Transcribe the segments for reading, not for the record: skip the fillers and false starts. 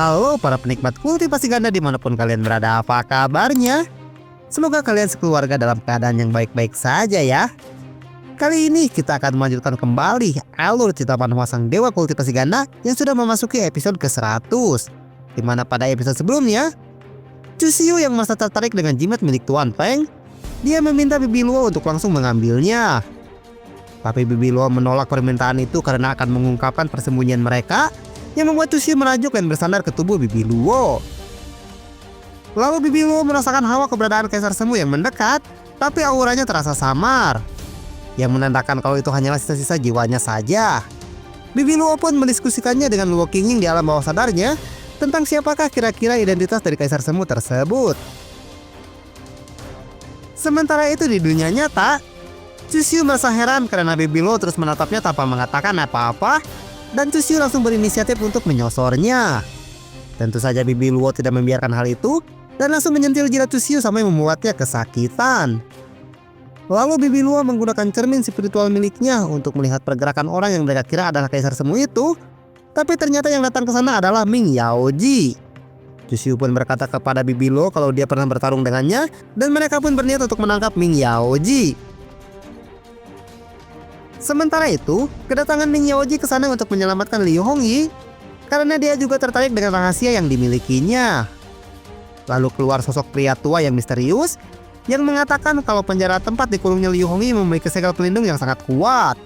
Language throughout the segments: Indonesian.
Halo para penikmat kultivasi ganda dimanapun kalian berada, apa kabarnya? Semoga kalian sekeluarga dalam keadaan yang baik-baik saja ya. Kali ini kita akan melanjutkan kembali alur cerita manhwa sang dewa kultivasi ganda yang sudah memasuki episode ke-100. Dimana pada episode sebelumnya, Chusyu yang merasa tertarik dengan jimat milik Tuan Feng, dia meminta Bibi Luo untuk langsung mengambilnya. Tapi Bibi Luo menolak permintaan itu karena akan mengungkapkan persembunyian mereka, yang membuat Chusyu merajuk dan bersandar ke tubuh Bibi Luo. Lalu Bibi Luo merasakan hawa keberadaan Kaisar Semu yang mendekat, tapi auranya terasa samar, yang menandakan kalau itu hanyalah sisa-sisa jiwanya saja. Bibi Luo pun mendiskusikannya dengan Luo Qingying di alam bawah sadarnya tentang siapakah kira-kira identitas dari Kaisar Semu tersebut. Sementara itu di dunia nyata, Chusyu merasa heran karena Bibi Luo terus menatapnya tanpa mengatakan apa-apa, dan Chusyu langsung berinisiatif untuk menyosornya. Tentu saja Bibi Luo tidak membiarkan hal itu dan langsung menyentil jidat Chusyu sampai membuatnya kesakitan. Lalu Bibi Luo menggunakan cermin spiritual miliknya untuk melihat pergerakan orang yang mereka kira adalah Kaisar Semu itu, tapi ternyata yang datang ke sana adalah Ming Yaoji. Chusyu pun berkata kepada Bibi Luo kalau dia pernah bertarung dengannya dan mereka pun berniat untuk menangkap Ming Yaoji. Sementara itu, kedatangan Ming Yaoji ke sana untuk menyelamatkan Liu Hongyi karena dia juga tertarik dengan rahasia yang dimilikinya. Lalu keluar sosok pria tua yang misterius yang mengatakan kalau penjara tempat dikurungnya Liu Hongyi memiliki segel pelindung yang sangat kuat.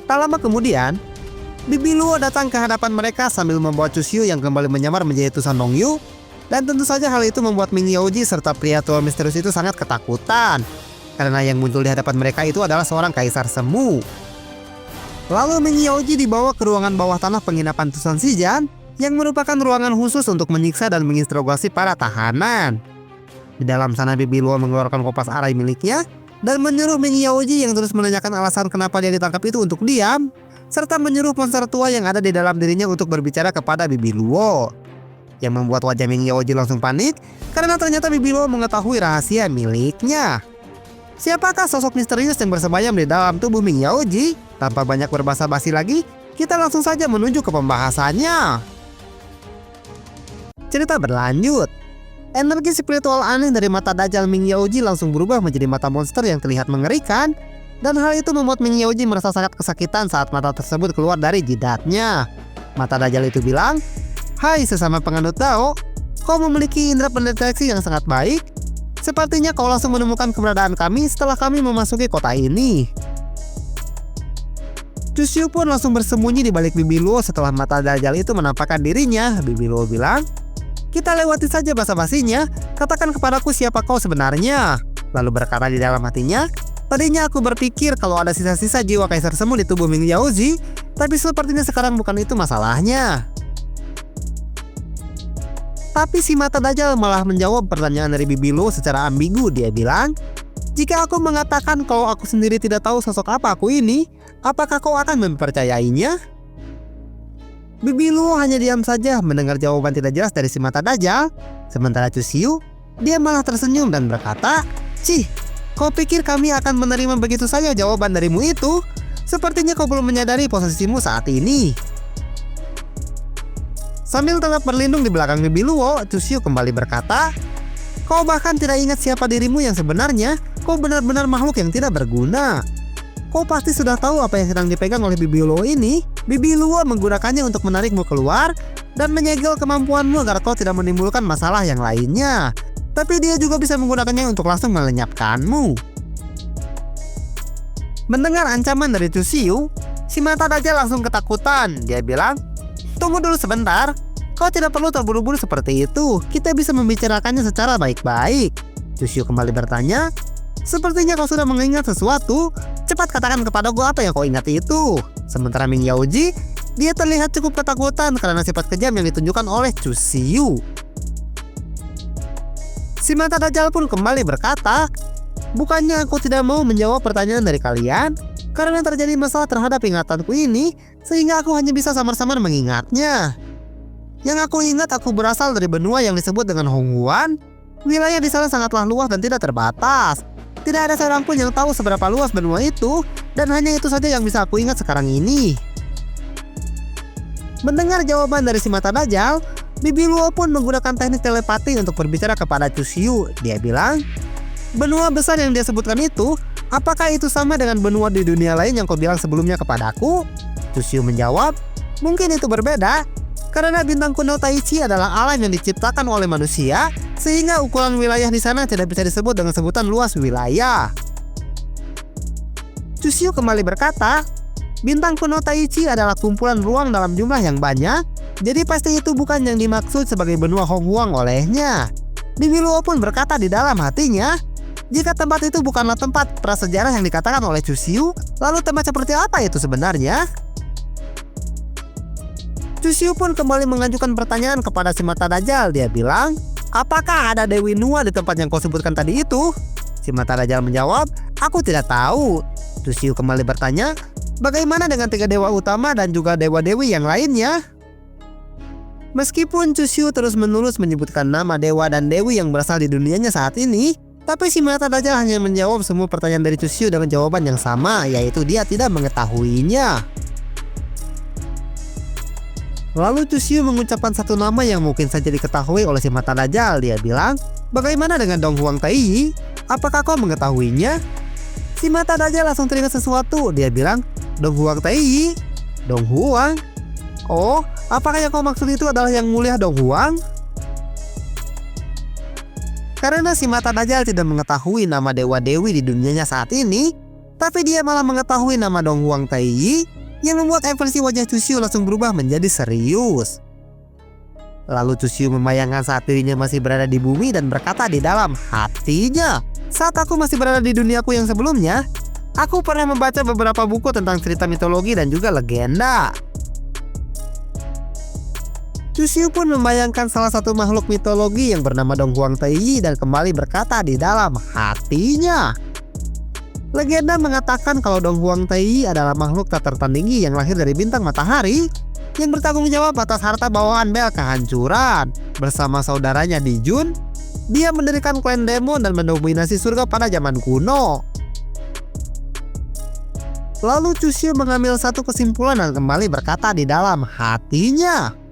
Tak lama kemudian, Bibi Luo datang ke hadapan mereka sambil membawa Chusyu yang kembali menyamar menjadi Tusan Nongyu, dan tentu saja hal itu membuat Ming Yaoji serta pria tua misterius itu sangat ketakutan. Karena yang muncul di hadapan mereka itu adalah seorang Kaisar Semu. Lalu Ming Yaoji dibawa ke ruangan bawah tanah penginapan Tusan Shijan yang merupakan ruangan khusus untuk menyiksa dan menginterogasi para tahanan. Di dalam sana Bibi Luo mengeluarkan kopas arai miliknya dan menyuruh Ming Yaoji yang terus menanyakan alasan kenapa dia ditangkap itu untuk diam, serta menyuruh monster tua yang ada di dalam dirinya untuk berbicara kepada Bibi Luo. Yang membuat wajah Ming Yaoji langsung panik karena ternyata Bibi Luo mengetahui rahasia miliknya. Siapakah sosok misterius yang bersemayam di dalam tubuh Ming Yaoji? Tanpa banyak berbasa-basi lagi, kita langsung saja menuju ke pembahasannya. Cerita berlanjut. Energi spiritual aneh dari mata Dajjal Ming Yaoji langsung berubah menjadi mata monster yang terlihat mengerikan, dan hal itu membuat Ming Yaoji merasa sangat kesakitan saat mata tersebut keluar dari jidatnya. Mata Dajjal itu bilang, "Hai sesama penganut Dao, kau memiliki indera pendeteksi yang sangat baik. Sepertinya kau langsung menemukan keberadaan kami setelah kami memasuki kota ini." Chusyu pun langsung bersembunyi di balik Bibi Luo setelah mata Dajjal itu menampakkan dirinya. Bibi Luo bilang, "Kita lewati saja basa-basinya, katakan kepadaku siapa kau sebenarnya." Lalu berkata di dalam hatinya, "Tadinya aku berpikir kalau ada sisa-sisa jiwa Kaisar Semu di tubuh Ming Yaoji, tapi sepertinya sekarang bukan itu masalahnya." Tapi si mata Dajjal malah menjawab pertanyaan dari Bibi Luo secara ambigu. Dia bilang, "Jika aku mengatakan kalau aku sendiri tidak tahu sosok apa aku ini, apakah kau akan mempercayainya?" Bibi Luo hanya diam saja mendengar jawaban tidak jelas dari si mata Dajjal. Sementara Chusyu, dia malah tersenyum dan berkata, "Cih, kau pikir kami akan menerima begitu saja jawaban darimu itu? Sepertinya kau belum menyadari posisimu saat ini." Sambil tetap berlindung di belakang Bibi Luo, Chusyu kembali berkata, "Kau bahkan tidak ingat siapa dirimu yang sebenarnya. Kau benar-benar makhluk yang tidak berguna. Kau pasti sudah tahu apa yang sedang dipegang oleh Bibi Luo ini. Bibi Luo menggunakannya untuk menarikmu keluar dan menyegel kemampuanmu agar kau tidak menimbulkan masalah yang lainnya. Tapi dia juga bisa menggunakannya untuk langsung melenyapkanmu." Mendengar ancaman dari Chusyu, si mata Dajjal langsung ketakutan. Dia bilang, "Tunggu dulu sebentar, kau tidak perlu terburu-buru seperti itu. Kita bisa membicarakannya secara baik-baik." Chusyu kembali bertanya, "Sepertinya kau sudah mengingat sesuatu. Cepat katakan kepadaku apa yang kau ingat itu." Sementara Ming Yaoji, dia terlihat cukup ketakutan karena sifat kejam yang ditunjukkan oleh Chusyu. Si mata Dajjal pun kembali berkata, "Bukannya aku tidak mau menjawab pertanyaan dari kalian, karena terjadi masalah terhadap ingatanku ini, sehingga aku hanya bisa samar-samar mengingatnya. Yang aku ingat aku berasal dari benua yang disebut dengan Hongguan. Wilayah di sana sangatlah luas dan tidak terbatas. Tidak ada seorang pun yang tahu seberapa luas benua itu, dan hanya itu saja yang bisa aku ingat sekarang ini." Mendengar jawaban dari si mata Dajjal, Bibi Luo pun menggunakan teknik telepati untuk berbicara kepada Chusyu. Dia bilang, benua besar yang dia sebutkan itu, apakah itu sama dengan benua di dunia lain yang kau bilang sebelumnya kepadaku? Chusyu menjawab, mungkin itu berbeda, karena bintang kuno Taichi adalah alam yang diciptakan oleh manusia, sehingga ukuran wilayah di sana tidak bisa disebut dengan sebutan luas wilayah. Chusyu kembali berkata, bintang kuno Taichi adalah kumpulan ruang dalam jumlah yang banyak, jadi pasti itu bukan yang dimaksud sebagai benua Honghuang olehnya. Bibi Luo pun berkata di dalam hatinya, jika tempat itu bukanlah tempat prasejarah yang dikatakan oleh Chusyu, lalu tempat seperti apa itu sebenarnya? Chusyu pun kembali mengajukan pertanyaan kepada si mata Dajjal. Dia bilang, apakah ada Dewi Nua di tempat yang kau sebutkan tadi itu? Si mata Dajjal menjawab, aku tidak tahu. Chusyu kembali bertanya, bagaimana dengan 3 dewa utama dan juga dewa-dewi yang lainnya? Meskipun Chusyu terus-menerus menyebutkan nama dewa dan dewi yang berasal di dunianya saat ini, tapi si mata Dajjal hanya menjawab semua pertanyaan dari Chusyu dengan jawaban yang sama, yaitu dia tidak mengetahuinya. Lalu Chusyu mengucapkan satu nama yang mungkin saja diketahui oleh si mata Dajjal. Dia bilang, bagaimana dengan Dong Huang Tai? Apakah kau mengetahuinya? Si mata Dajjal langsung teringat sesuatu. Dia bilang, Dong Huang Tai? Dong Huang? Oh, apakah yang kau maksud itu adalah yang mulia Dong Huang? Karena si mata Dajjal tidak mengetahui nama dewa-dewi di dunianya saat ini, tapi dia malah mengetahui nama Dong Huang Tai, yang membuat ekspresi wajah Chusyu langsung berubah menjadi serius. Lalu Chusyu membayangkan saat dirinya masih berada di bumi dan berkata di dalam hatinya, saat aku masih berada di duniaku yang sebelumnya, aku pernah membaca beberapa buku tentang cerita mitologi dan juga legenda. Chusyu pun membayangkan salah satu makhluk mitologi yang bernama Dong Huang Tai dan kembali berkata di dalam hatinya, legenda mengatakan kalau Dong Huang Tai adalah makhluk tak tertandingi yang lahir dari bintang matahari yang bertanggung jawab atas harta bawaan Bel kehancuran. Bersama saudaranya Di Jun, dia mendirikan klan demon dan mendominasi surga pada zaman kuno. Lalu Chusyu mengambil satu kesimpulan dan kembali berkata di dalam hatinya,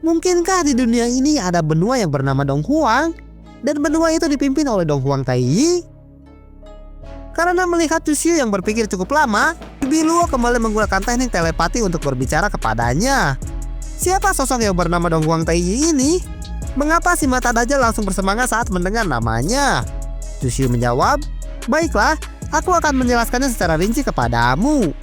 mungkinkah di dunia ini ada benua yang bernama Dong Huang dan benua itu dipimpin oleh Dong Huang Tai? Karena melihat Chusyu yang berpikir cukup lama, Bibi Luo kembali menggunakan teknik telepati untuk berbicara kepadanya. Siapa sosok yang bernama Dong Huang Tai ini? Mengapa si mata Dajjal langsung bersemangat saat mendengar namanya? Chusyu menjawab, baiklah, aku akan menjelaskannya secara rinci kepadamu.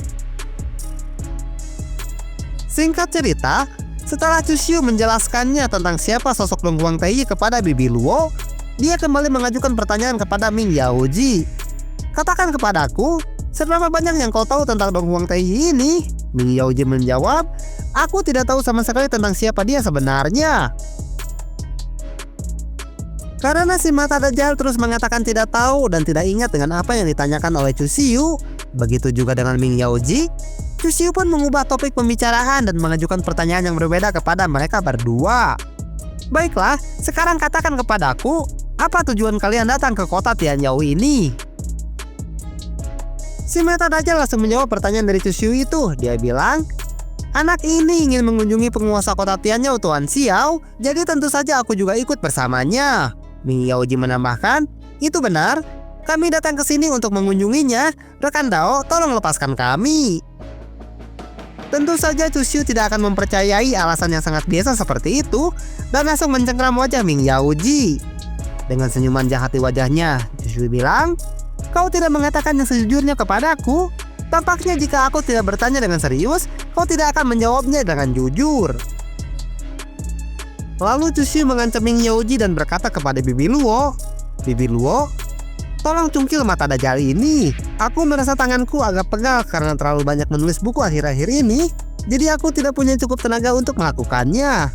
Singkat cerita, setelah Chusyu menjelaskannya tentang siapa sosok Dong Huang Tai kepada Bibi Luo, dia kembali mengajukan pertanyaan kepada Ming Yaoji. Katakan kepadaku, seberapa banyak yang kau tahu tentang Dong Huang Tai ini? Ming Yaoji menjawab, aku tidak tahu sama sekali tentang siapa dia sebenarnya. Karena si mata Dajjal terus mengatakan tidak tahu dan tidak ingat dengan apa yang ditanyakan oleh Chusyu, begitu juga dengan Ming Yaoji, Chusyu pun mengubah topik pembicaraan dan mengajukan pertanyaan yang berbeda kepada mereka berdua. Baiklah, sekarang katakan kepadaku, apa tujuan kalian datang ke kota Tianyao ini? Si mata Dajjal langsung menjawab pertanyaan dari Chusyu itu. Dia bilang, anak ini ingin mengunjungi penguasa kota Tianyao Tuan Xiao, jadi tentu saja aku juga ikut bersamanya. Ming Yaoji menambahkan, itu benar, kami datang ke sini untuk mengunjunginya. Rekan Dao, tolong lepaskan kami. Tentu saja Chusyu tidak akan mempercayai alasan yang sangat biasa seperti itu dan langsung mencengkram wajah Ming Yaoji. Dengan senyuman jahat di wajahnya, Chusyu bilang, kau tidak mengatakan yang sejujurnya kepadaku. Tampaknya jika aku tidak bertanya dengan serius, kau tidak akan menjawabnya dengan jujur. Lalu Chusyu mengancam Ming Yaoji dan berkata kepada Bibi Luo, Bibi Luo, tolong cungkil mata Dajjal ini. Aku merasa tanganku agak pegal karena terlalu banyak menulis buku akhir-akhir ini, jadi aku tidak punya cukup tenaga untuk melakukannya.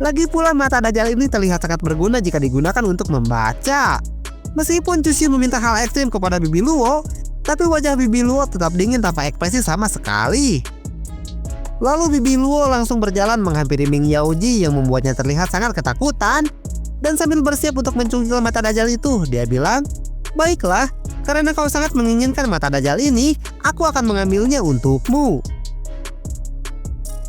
Lagi pula mata Dajjal ini terlihat sangat berguna jika digunakan untuk membaca. Meskipun Chusyu meminta hal ekstrim kepada Bibi Luo, tapi wajah Bibi Luo tetap dingin tanpa ekspresi sama sekali. Lalu Bibi Luo langsung berjalan menghampiri Ming Yaoji yang membuatnya terlihat sangat ketakutan. Dan sambil bersiap untuk mencungkil mata Dajjal itu, dia bilang, baiklah, karena kau sangat menginginkan mata Dajjal ini, aku akan mengambilnya untukmu.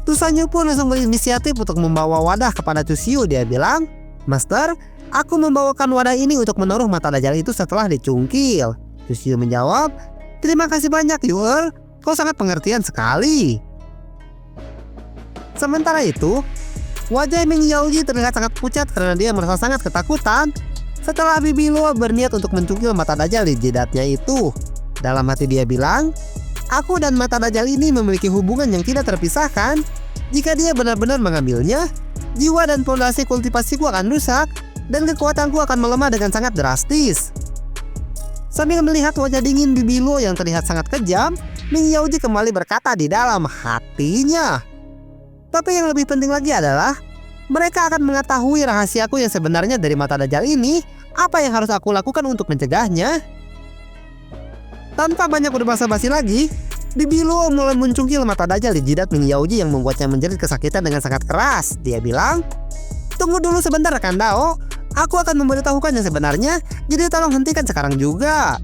Tusanyu pun langsung berinisiatif untuk membawa wadah kepada Chushyu. Dia bilang, "Master, aku membawakan wadah ini untuk menaruh mata Dajjal itu setelah dicungkil." Chushyu menjawab, "Terima kasih banyak Yuer, kau sangat pengertian sekali." Sementara itu, wajah Ming Yaoji terlihat sangat pucat karena dia merasa sangat ketakutan setelah Bibi Luo berniat untuk mencungkil mata Dajjal di jidatnya itu. Dalam hati dia bilang, "Aku dan mata Dajjal ini memiliki hubungan yang tidak terpisahkan. Jika dia benar-benar mengambilnya, jiwa dan fondasi kultivasiku akan rusak dan kekuatanku akan melemah dengan sangat drastis." Sambil melihat wajah dingin Bibi Luo yang terlihat sangat kejam, Ming Yaoji kembali berkata di dalam hatinya, "Tapi yang lebih penting lagi adalah mereka akan mengetahui rahasiaku yang sebenarnya dari mata Dajjal ini. Apa yang harus aku lakukan untuk mencegahnya?" Tanpa banyak berbasa-basi lagi, Bibi Luo mulai mencungkil mata Dajjal di jidat Ming Yaoji yang membuatnya menjerit kesakitan dengan sangat keras. Dia bilang, "Tunggu dulu sebentar rekan Dao, aku akan memberitahukan yang sebenarnya, jadi tolong hentikan sekarang juga."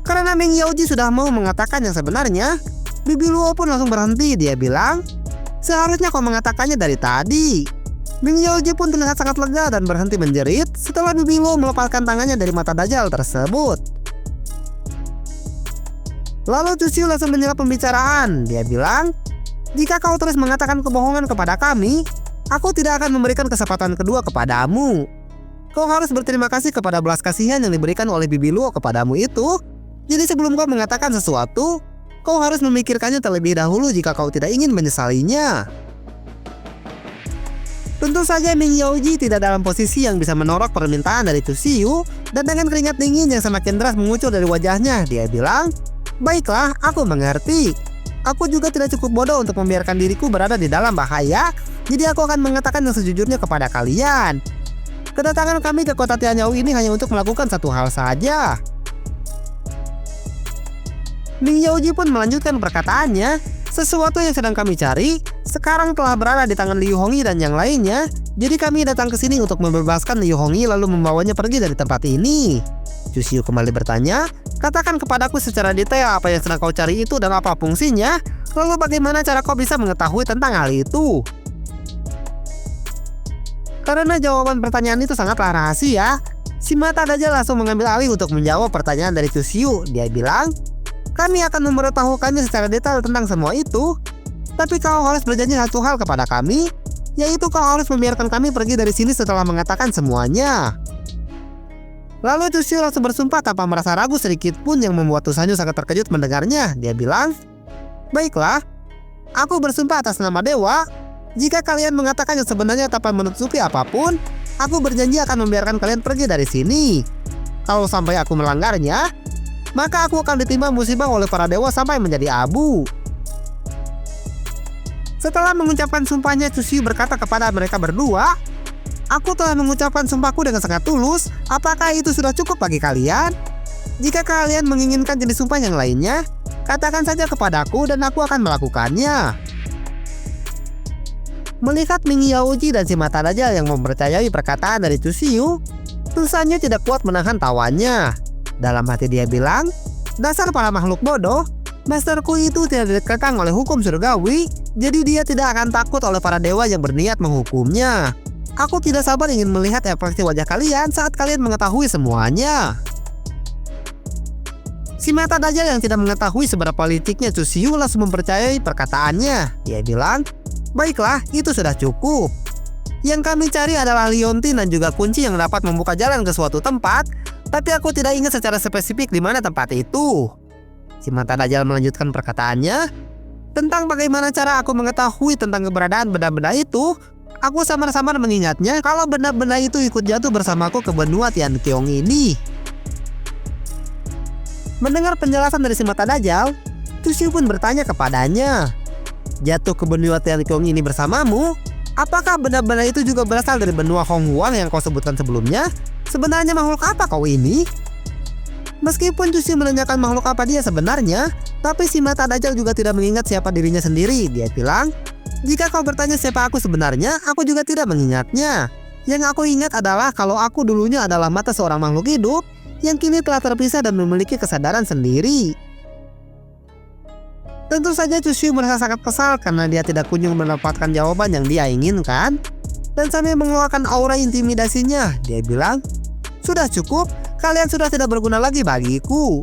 Karena Ming Yaoji sudah mau mengatakan yang sebenarnya, Bibi Luo pun langsung berhenti. Dia bilang, "Seharusnya kau mengatakannya dari tadi." Ming Yaoji pun terlihat sangat lega dan berhenti menjerit setelah Bibi Luo melepaskan tangannya dari mata Dajjal tersebut. Lalu Chushyu langsung menyerap pembicaraan. Dia bilang, "Jika kau terus mengatakan kebohongan kepada kami, aku tidak akan memberikan kesempatan kedua kepadamu. Kau harus berterima kasih kepada belas kasihan yang diberikan oleh Bibi Luo kepadamu itu. Jadi sebelum kau mengatakan sesuatu, kau harus memikirkannya terlebih dahulu jika kau tidak ingin menyesalinya." Tentu saja Ming Yaoji tidak dalam posisi yang bisa menolak permintaan dari Chushyu, dan dengan keringat dingin yang semakin deras mengucur dari wajahnya, dia bilang, "Baiklah, aku mengerti. Aku juga tidak cukup bodoh untuk membiarkan diriku berada di dalam bahaya, jadi aku akan mengatakan yang sejujurnya kepada kalian. Kedatangan kami ke kota Tianyao ini hanya untuk melakukan satu hal saja." Ming Yaoji pun melanjutkan perkataannya, "Sesuatu yang sedang kami cari sekarang telah berada di tangan Liu Hongyi dan yang lainnya. Jadi kami datang ke sini untuk membebaskan Liu Hongyi lalu membawanya pergi dari tempat ini." Chushyu kembali bertanya, "Katakan kepadaku secara detail apa yang sedang kau cari itu dan apa fungsinya. Lalu bagaimana cara kau bisa mengetahui tentang hal itu?" Karena jawaban pertanyaan itu sangatlah rahasia, si mata Dajjal langsung mengambil alih untuk menjawab pertanyaan dari Chushyu. Dia bilang, "Kami akan memberitahukannya secara detail tentang semua itu. Tapi kau harus berjanji satu hal kepada kami, yaitu kau harus membiarkan kami pergi dari sini setelah mengatakan semuanya." Lalu Chushyu langsung bersumpah tanpa merasa ragu sedikit pun yang membuat Tusanyu sangat terkejut mendengarnya. Dia bilang, "Baiklah, aku bersumpah atas nama dewa, jika kalian mengatakan yang sebenarnya tanpa menutupi apapun, aku berjanji akan membiarkan kalian pergi dari sini. Kalau sampai aku melanggarnya, maka aku akan ditimpa musibah oleh para dewa sampai menjadi abu." Setelah mengucapkan sumpahnya, Chushyu berkata kepada mereka berdua, "Aku telah mengucapkan sumpahku dengan sangat tulus. Apakah itu sudah cukup bagi kalian? Jika kalian menginginkan jenis sumpah yang lainnya, katakan saja kepadaku dan aku akan melakukannya." Melihat Ming Yaoji dan si mata Dajjal yang mempercayai perkataan dari Chushyu, Tusanyu tidak kuat menahan tawanya. Dalam hati dia bilang, "Dasar para makhluk bodoh, masterku itu tidak dikekang oleh hukum surgawi, jadi dia tidak akan takut oleh para dewa yang berniat menghukumnya. Aku tidak sabar ingin melihat ekspresi wajah kalian saat kalian mengetahui semuanya." Si mata Dajjal yang tidak mengetahui seberapa liciknya Chushyu langsung mempercayai perkataannya. Dia bilang, "Baiklah, itu sudah cukup. Yang kami cari adalah liontin dan juga kunci yang dapat membuka jalan ke suatu tempat, tapi aku tidak ingat secara spesifik di mana tempat itu." Si mata Dajjal melanjutkan perkataannya, "Tentang bagaimana cara aku mengetahui tentang keberadaan benda-benda itu, aku samar-samar mengingatnya kalau benda-benda itu ikut jatuh bersamaku ke benua Tianqiong ini." Mendengar penjelasan dari si mata Dajjal, Chushyu pun bertanya kepadanya, "Jatuh ke benua Tianqiong ini bersamamu? Apakah benda-benda itu juga berasal dari benua Honghuang yang kau sebutkan sebelumnya? Sebenarnya makhluk apa kau ini?" Meskipun Chushyu menanyakan makhluk apa dia sebenarnya, tapi si mata Dajjal juga tidak mengingat siapa dirinya sendiri. Dia bilang, "Jika kau bertanya siapa aku sebenarnya, aku juga tidak mengingatnya. Yang aku ingat adalah kalau aku dulunya adalah mata seorang makhluk hidup yang kini telah terpisah dan memiliki kesadaran sendiri." Tentu saja Chusyu merasa sangat kesal karena dia tidak kunjung mendapatkan jawaban yang dia inginkan. Dan sambil mengeluarkan aura intimidasinya, dia bilang, "Sudah cukup, kalian sudah tidak berguna lagi bagiku."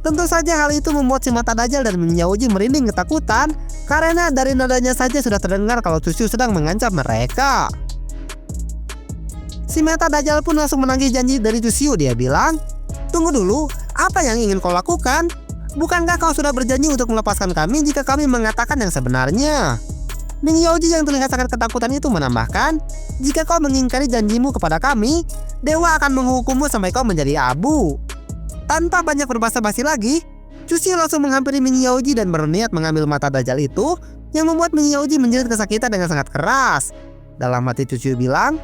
Tentu saja hal itu membuat si mata Dajjal dan Ming Yaoji merinding ketakutan karena dari nadanya saja sudah terdengar kalau Chusyu sedang mengancam mereka. Si mata Dajjal pun langsung menagih janji dari Chusyu. Dia bilang, "Tunggu dulu, apa yang ingin kau lakukan? Bukankah kau sudah berjanji untuk melepaskan kami jika kami mengatakan yang sebenarnya?" Ming Yaoji yang terlihat sangat ketakutan itu menambahkan, "Jika kau mengingkari janjimu kepada kami, dewa akan menghukummu sampai kau menjadi abu." Tanpa banyak berbasa-basi lagi, Chusyu langsung menghampiri Ming Yaoji dan berniat mengambil mata Dajjal itu, yang membuat Ming Yaoji menjerit kesakitan dengan sangat keras. Dalam hati Chusyu bilang,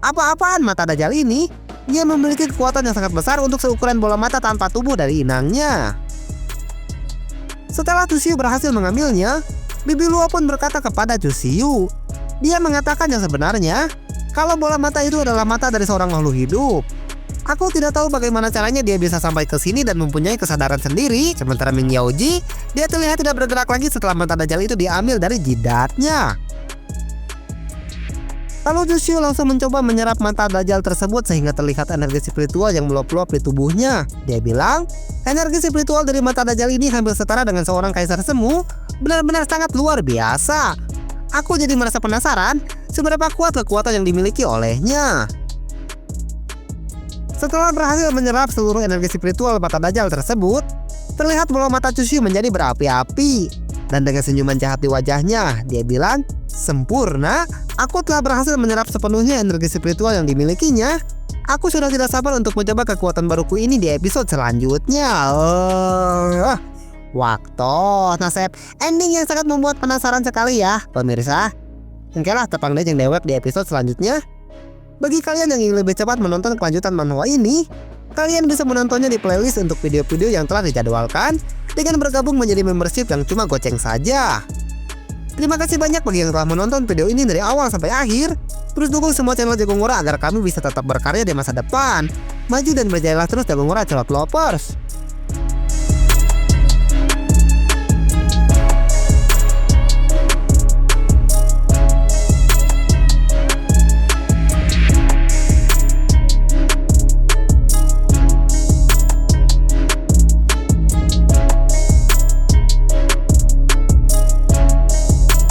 "Apa-apaan mata Dajjal ini? Dia memiliki kekuatan yang sangat besar untuk seukuran bola mata tanpa tubuh dari inangnya." Setelah Chusyu berhasil mengambilnya, Bibi Luo pun berkata kepada Chusyu. Dia mengatakan yang sebenarnya, kalau bola mata itu adalah mata dari seorang makhluk hidup. Aku tidak tahu bagaimana caranya dia bisa sampai ke sini dan mempunyai kesadaran sendiri. Sementara Ming Yaoji, dia terlihat tidak bergerak lagi setelah mata Dajjal itu diambil dari jidatnya. Lalu Chusyu langsung mencoba menyerap mata Dajjal tersebut sehingga terlihat energi spiritual yang meluap-luap di tubuhnya. Dia bilang, energi spiritual dari mata Dajjal ini hampir setara dengan seorang kaisar semu, benar-benar sangat luar biasa. Aku jadi merasa penasaran seberapa kuat kekuatan yang dimiliki olehnya. Setelah berhasil menyerap seluruh energi spiritual mata Dajjal tersebut, terlihat bola mata Chusyu menjadi berapi-api. Dan dengan senyuman jahat di wajahnya, dia bilang, "Sempurna, aku telah berhasil menyerap sepenuhnya energi spiritual yang dimilikinya. Aku sudah tidak sabar untuk mencoba kekuatan baruku ini di episode selanjutnya." Waktu nasib ending yang sangat membuat penasaran sekali ya, pemirsa. Oke lah, tepang deh yang dewek di episode selanjutnya. Bagi kalian yang ingin lebih cepat menonton kelanjutan manhwa ini, kalian bisa menontonnya di playlist untuk video-video yang telah dijadwalkan dengan bergabung menjadi membership yang cuma goceng saja. Terima kasih banyak bagi yang telah menonton video ini dari awal sampai akhir. Terus dukung semua channel Jagung Ngora agar kami bisa tetap berkarya di masa depan. Maju dan berjayalah terus Jagung Ngora Celot Lovers.